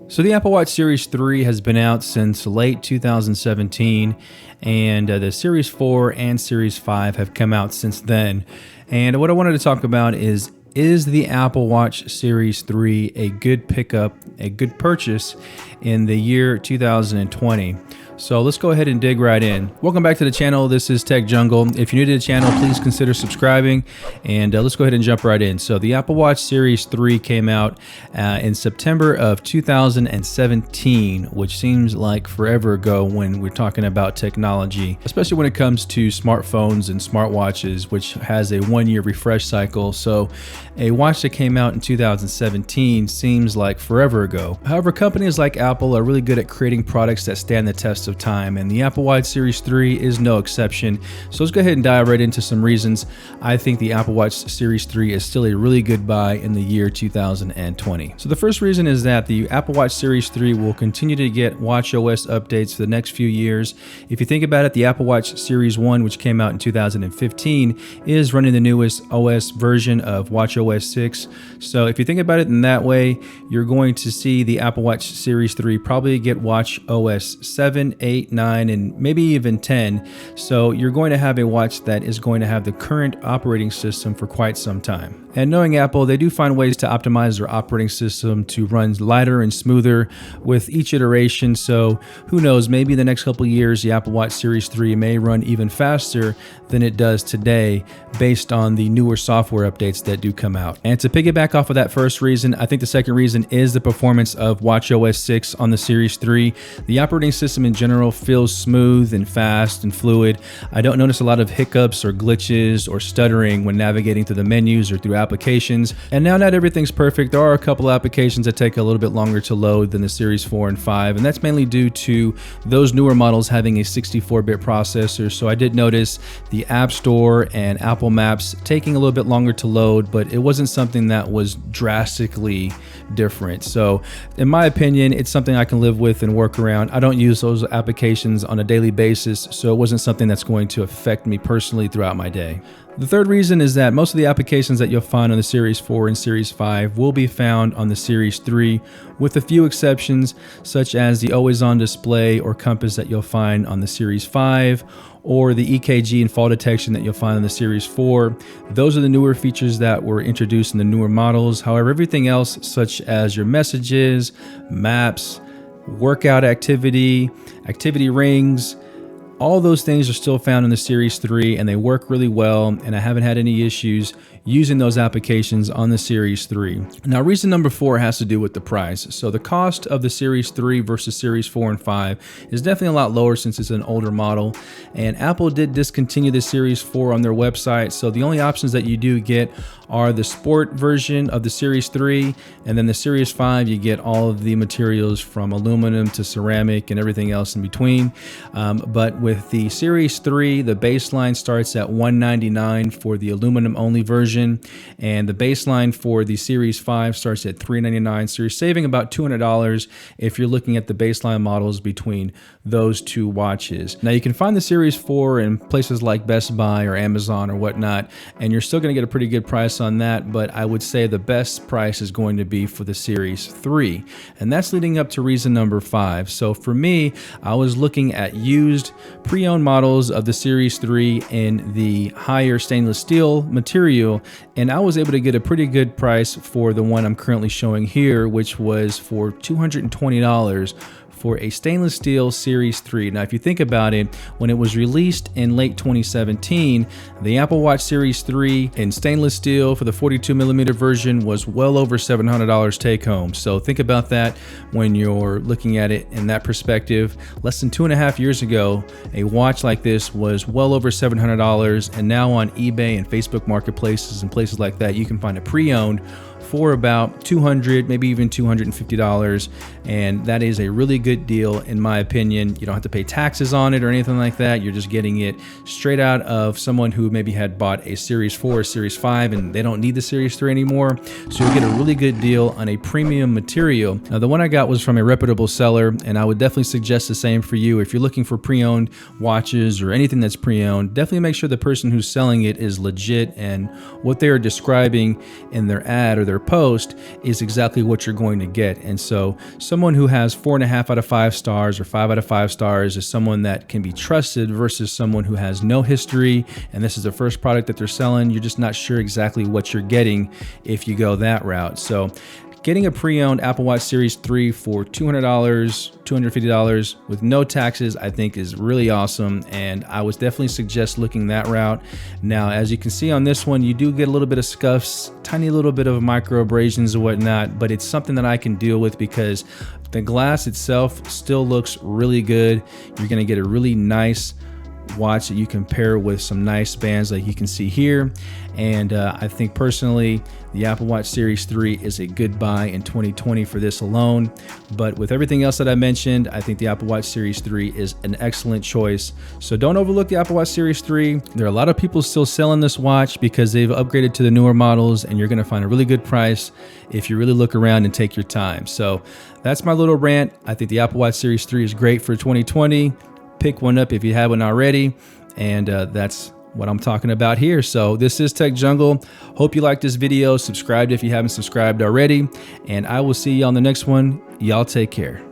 So the Apple Watch Series 3 has been out since late 2017, and the Series 4 and Series 5 have come out since then. And what I wanted to talk about is the Apple Watch Series 3 a good pickup, a good purchase in the year 2020? So let's go ahead and dig right in. Welcome back to the channel. This is Tech Jungle. If you're new to the channel, please consider subscribing, and let's go ahead and jump right in. So the Apple Watch Series 3 came out in September of 2017, which seems like forever ago when we're talking about technology, especially when it comes to smartphones and smartwatches, which has a 1-year refresh cycle. So a watch that came out in 2017 seems like forever ago. However, companies like Apple are really good at creating products that stand the test of time, and the Apple Watch Series 3 is no exception. So let's go ahead and dive right into some reasons I think the Apple Watch Series 3 is still a really good buy in the year 2020. So the first reason is that the Apple Watch Series 3 will continue to get watchOS updates for the next few years. If you think about it, the Apple Watch Series 1, which came out in 2015, is running the newest OS version of watchOS 6. So if you think about it in that way, you're going to see the Apple Watch Series 3 probably get watchOS 7, 8, 9, and maybe even 10. So you're going to have a watch that is going to have the current operating system for quite some time. And knowing Apple, they do find ways to optimize their operating system to run lighter and smoother with each iteration. So who knows, maybe in the next couple of years, the Apple Watch Series 3 may run even faster than it does today based on the newer software updates that do come out. And to piggyback off of that first reason, I think the second reason is the performance of watchOS 6 on the Series 3. The operating system in general feels smooth and fast and fluid. I don't notice a lot of hiccups or glitches or stuttering when navigating through the menus or through applications. And now not everything's perfect. There are a couple of applications that take a little bit longer to load than the Series 4 and 5, and that's mainly due to those newer models having a 64-bit processor. So I did notice the App Store and Apple Maps taking a little bit longer to load, but it wasn't something that was drastically different. So in my opinion, it's something I can live with and work around. I don't use those applications on a daily basis, so it wasn't something that's going to affect me personally throughout my day. The third reason is that most of the applications that you'll find on the Series 4 and Series 5 will be found on the Series 3, with a few exceptions, such as the always-on display or compass that you'll find on the Series 5, or the EKG and fall detection that you'll find on the Series 4. Those are the newer features that were introduced in the newer models. However, everything else, such as your messages, maps, workout activity rings, all those things are still found in the Series 3, and they work really well, and I haven't had any issues using those applications on the Series 3. Now, reason number 4 has to do with the price. So the cost of the Series 3 versus Series 4 and 5 is definitely a lot lower since it's an older model, and Apple did discontinue the Series 4 on their website, so the only options that you do get are the Sport version of the Series 3, and then the Series 5, you get all of the materials from aluminum to ceramic and everything else in between. But with the Series 3, the baseline starts at $199 for the aluminum only version, and the baseline for the Series 5 starts at $399. So you're saving about $200 if you're looking at the baseline models between those two watches. Now you can find the Series 4 in places like Best Buy or Amazon or whatnot, and you're still going to get a pretty good price on that, but I would say the best price is going to be for the Series 3, and that's leading up to reason number 5. So for me, I was looking at used pre-owned models of the Series 3 in the higher stainless steel material, and I was able to get a pretty good price for the one I'm currently showing here, which was for $220 for a stainless steel Series 3. Now, if you think about it, when it was released in late 2017, the Apple Watch Series 3 in stainless steel for the 42mm version was well over $700 take home. So think about that when you're looking at it in that perspective. Less than 2.5 years ago, a watch like this was well over $700, and now on eBay and Facebook marketplaces and places like that, you can find it pre-owned for about $200, maybe even $250, and that is a really good deal in my opinion. You don't have to pay taxes on it or anything like that. You're just getting it straight out of someone who maybe had bought a Series 4 or Series 5 and they don't need the Series 3 anymore. So you get a really good deal on a premium material. Now, the one I got was from a reputable seller, and I would definitely suggest the same for you. If you're looking for pre-owned watches or anything that's pre-owned, definitely make sure the person who's selling it is legit and what they are describing in their ad or their post is exactly what you're going to get. And so someone who has 4.5 out of 5 stars or 5 out of 5 stars is someone that can be trusted versus someone who has no history and this is the first product that they're selling. You're just not sure exactly what you're getting if you go that route. So getting a pre-owned Apple Watch Series 3 for $200, $250 with no taxes, I think is really awesome. And I would definitely suggest looking that route. Now, as you can see on this one, you do get a little bit of scuffs, tiny little bit of micro abrasions and whatnot, but it's something that I can deal with because the glass itself still looks really good. You're gonna get a really nice watch that you can pair with some nice bands like you can see here. And I think personally the Apple Watch Series 3 is a good buy in 2020 for this alone. But with everything else that I mentioned, I think the Apple Watch Series 3 is an excellent choice. So don't overlook the Apple Watch Series 3. There are a lot of people still selling this watch because they've upgraded to the newer models, and you're going to find a really good price if you really look around and take your time. So that's my little rant. I think the Apple Watch Series 3 is great for 2020. Pick one up if you haven't already, and that's what I'm talking about here. So this is Tech Jungle. Hope you liked this video. Subscribe if you haven't subscribed already, and I will see you on the next one. Y'all take care.